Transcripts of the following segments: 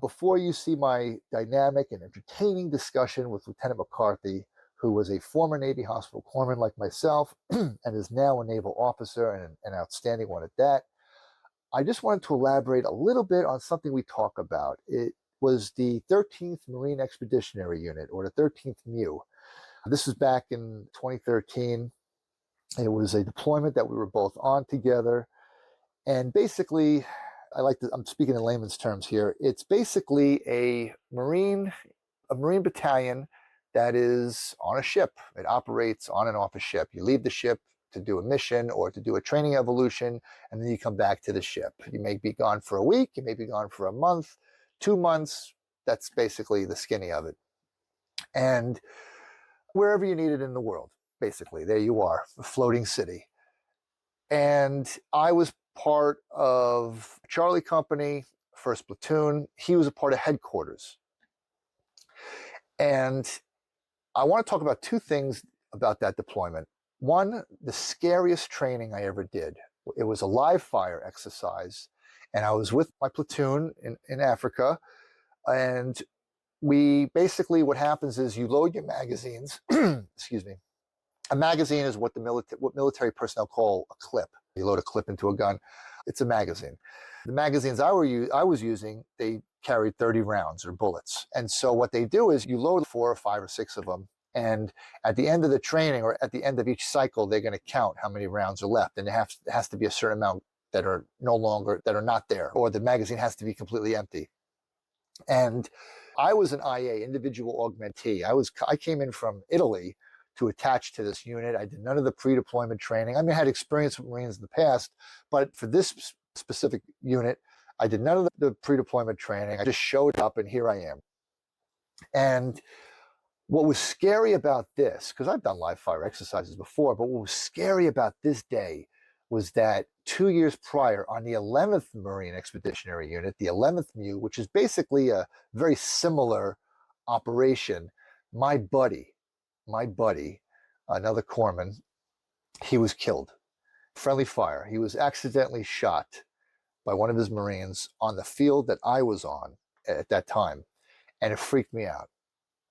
Before you see my dynamic and entertaining discussion with Lieutenant McCarthy, who was a former Navy hospital corpsman like myself and is now a naval officer and an outstanding one at that, I just wanted to elaborate a little bit on something we talk about. It was the 13th Marine Expeditionary Unit, or the 13th MEU. This was back in 2013. It was a deployment that we were both on together. And basically, I'm speaking in layman's terms here. It's basically a Marine battalion that is on a ship. It operates on and off a ship. You leave the ship to do a mission or to do a training evolution, and then you come back to the ship. You may be gone for a week, you may be gone for a month, 2 months. That's basically the skinny of it. And wherever you need it in the world, basically, there you are, a floating city. And I was part of Charlie Company, 1st Platoon. He was a part of headquarters. And I want to talk about 2 things about that deployment. One, the scariest training I ever did. It was a live fire exercise, and I was with my platoon in Africa. And we basically, what happens is you load your magazines. Excuse me. A magazine is what military personnel call a clip. You load a clip into a gun. It's a magazine. The magazines I was using, they carried 30 rounds or bullets. And so what they do is you load 4 or 5 or 6 of them. And at the end of the training, or at the end of each cycle, they're going to count how many rounds are left. And it has to be a certain amount that are not there, or the magazine has to be completely empty. And I was an IA, individual augmentee. I came in from Italy to attach to this unit. I did none of the pre-deployment training. I mean, I had experience with Marines in the past, but for this specific unit, I did none of the pre-deployment training. I just showed up, and here I am. And what was scary about this, because I've done live fire exercises before, but what was scary about this day was that 2 years prior, on the 11th Marine Expeditionary Unit, the 11th MEU, which is basically a very similar operation, my buddy, another corpsman, he was killed. Friendly fire. He was accidentally shot by one of his Marines on the field that I was on at that time, and it freaked me out.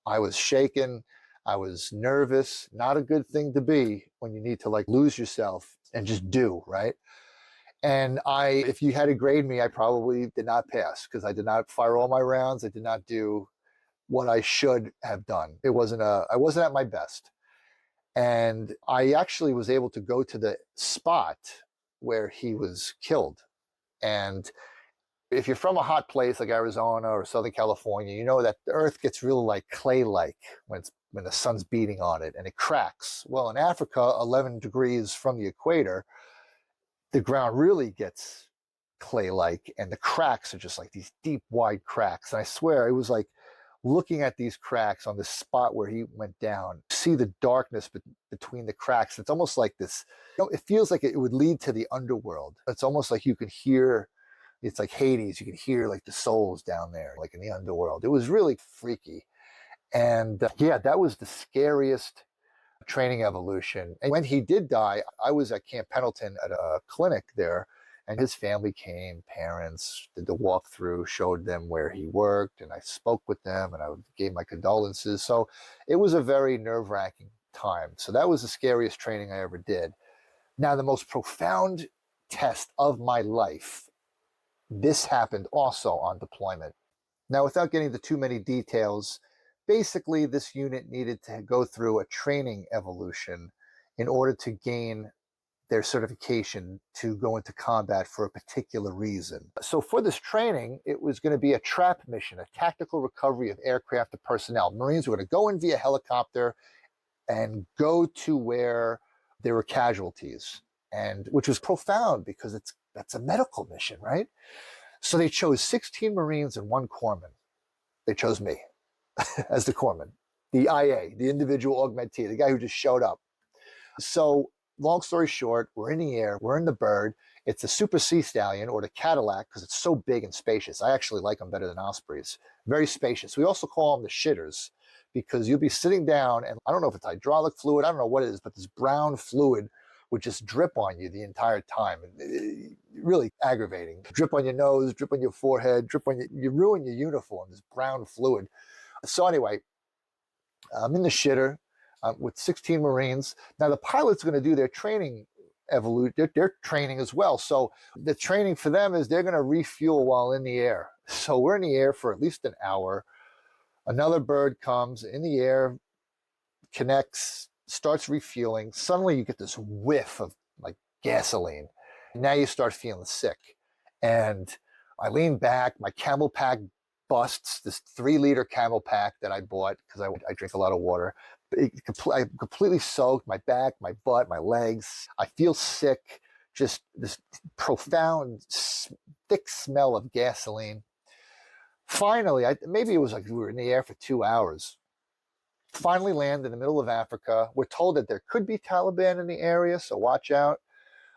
I was shaken. I was nervous. Not a good thing to be when you need to lose yourself and just do, right? And if you had to grade me, I probably did not pass, because I did not fire all my rounds. I did not do what I should have done. I wasn't at my best. And I actually was able to go to the spot where he was killed. And if you're from a hot place like Arizona or Southern California, you know that the earth gets real clay-like when the sun's beating on it and it cracks. Well, in Africa, 11 degrees from the equator, the ground really gets clay-like, and the cracks are just these deep, wide cracks. And I swear, it was looking at these cracks on the spot where he went down, see the darkness between the cracks. It's almost like this, it feels like it would lead to the underworld. It's almost like you can hear, it's like Hades. You can hear the souls down there, in the underworld. It was really freaky. And yeah, that was the scariest training evolution. And when he did die, I was at Camp Pendleton at a clinic there, and his family came, parents, did the walkthrough, showed them where he worked, and I spoke with them, and I gave my condolences. So it was a very nerve-wracking time. So that was the scariest training I ever did. Now, the most profound test of my life, this happened also on deployment. Now, without getting into too many details, basically this unit needed to go through a training evolution in order to gain their certification to go into combat for a particular reason. So for this training, it was going to be a TRAP mission, a tactical recovery of aircraft and personnel. Marines were going to go in via helicopter and go to where there were casualties, and which was profound because that's a medical mission, right? So they chose 16 Marines and 1 corpsman. They chose me as the corpsman, the IA, the individual augmentee, the guy who just showed up. So long story short, we're in the air, we're in the bird. It's a Super Sea Stallion, or the Cadillac, because it's so big and spacious. I actually like them better than Ospreys. Very spacious. We also call them the shitters, because you'll be sitting down, and I don't know if it's hydraulic fluid, I don't know what it is, but this brown fluid would just drip on you the entire time. Really aggravating. Drip on your nose, drip on your forehead, drip on you ruin your uniform, this brown fluid. So anyway, I'm in the shitter with 16 Marines. Now the pilots are going to do their training they're training as well. So the training for them is they're going to refuel while in the air. So we're in the air for at least an hour. Another bird comes in the air, connects, starts refueling. Suddenly you get this whiff of like gasoline. Now you start feeling sick. And I lean back, my camel pack busts, this 3-liter camel pack that I bought because I drink a lot of water. I completely soaked my back, my butt, my legs. I feel sick, just this profound, thick smell of gasoline. Finally, maybe it was like we were in the air for 2 hours. Finally land in the middle of Africa. We're told that there could be Taliban in the area, so watch out.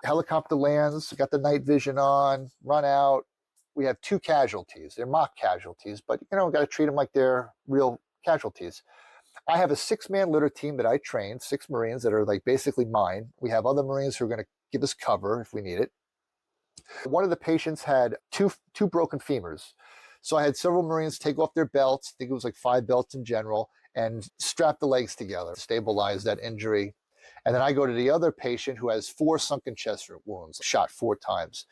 Helicopter lands, got the night vision on, run out. We have 2 casualties. They're mock casualties, but we got to treat them like they're real casualties. I have a 6-man litter team that I trained, 6 Marines that are like basically mine. We have other Marines who are going to give us cover if we need it. One of the patients had two broken femurs. So I had several Marines take off their belts, I think it was like 5 belts in general, and strap the legs together, stabilize that injury. And then I go to the other patient who has 4 sunken chest wounds, shot 4 times.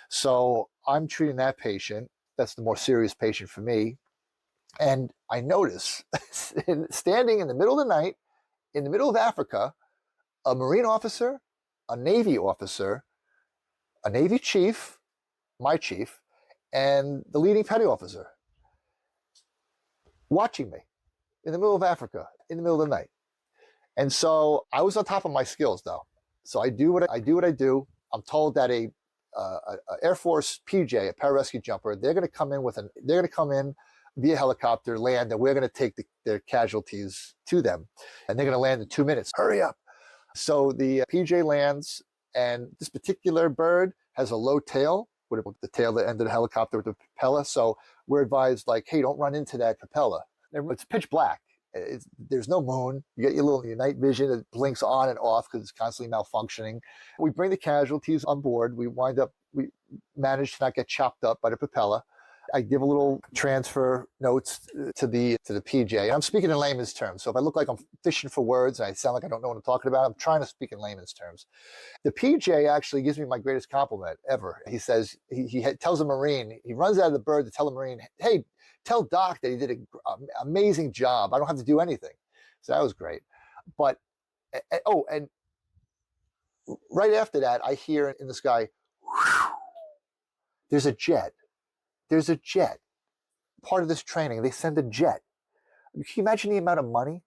So I'm treating that patient. That's the more serious patient for me. And I notice, standing in the middle of the night, in the middle of Africa, a Marine officer, a Navy officer, a Navy chief, my chief, and the leading petty officer watching me in the middle of Africa, in the middle of the night. And so I was on top of my skills, though. So I do what I do. I'm told that a Air Force PJ, a pararescue jumper, they're going to come in via helicopter, land, and we're going to take their casualties to them. And they're going to land in 2 minutes. Hurry up. So the PJ lands, and this particular bird has a low tail, with the tail that ended the helicopter with the propeller. So we're advised, like, hey, don't run into that propeller. It's pitch black. There's no moon. You get your night vision. It blinks on and off because it's constantly malfunctioning. We bring the casualties on board. We manage to not get chopped up by the propeller. I give a little transfer notes to the PJ. And I'm speaking in layman's terms. So if I look like I'm fishing for words and I sound like I don't know what I'm talking about, I'm trying to speak in layman's terms. The PJ actually gives me my greatest compliment ever. He says, he tells a Marine, he runs out of the bird to tell a Marine, hey, tell Doc that he did an amazing job. I don't have to do anything. So that was great. But, and right after that, I hear in the sky, whew, there's a jet. There's a jet. Part of this training, they send a jet. Can you imagine the amount of money?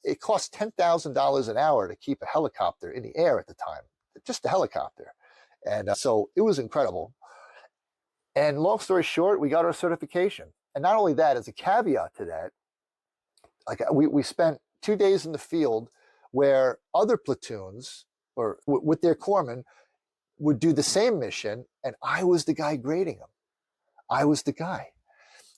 It costs $10,000 an hour to keep a helicopter in the air at the time, just a helicopter. And so it was incredible. And long story short, we got our certification. And not only that, as a caveat to that, like we spent 2 days in the field where other platoons or with their corpsmen would do the same mission, and I was the guy grading them. I was the guy.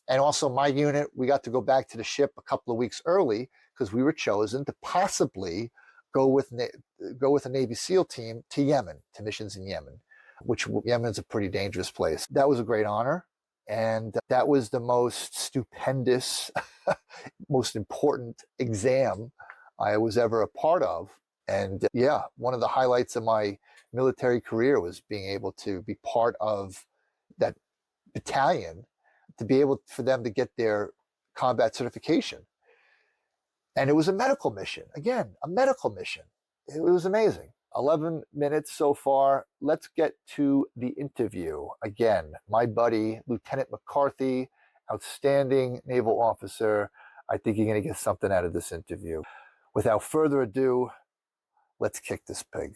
And also my unit, we got to go back to the ship a couple of weeks early because we were chosen to possibly go with a Navy SEAL team to Yemen, to missions in Yemen, which Yemen's a pretty dangerous place. That was a great honor. And that was the most stupendous, most important exam I was ever a part of. And yeah, one of the highlights of my military career was being able to be part of that battalion, to be able for them to get their combat certification. And it was a medical mission. Again, a medical mission. It was amazing. 11 minutes so far. Let's get to the interview. Again, my buddy, Lieutenant McCarthy, outstanding naval officer. I think you're going to get something out of this interview. Without further ado, let's kick this pig.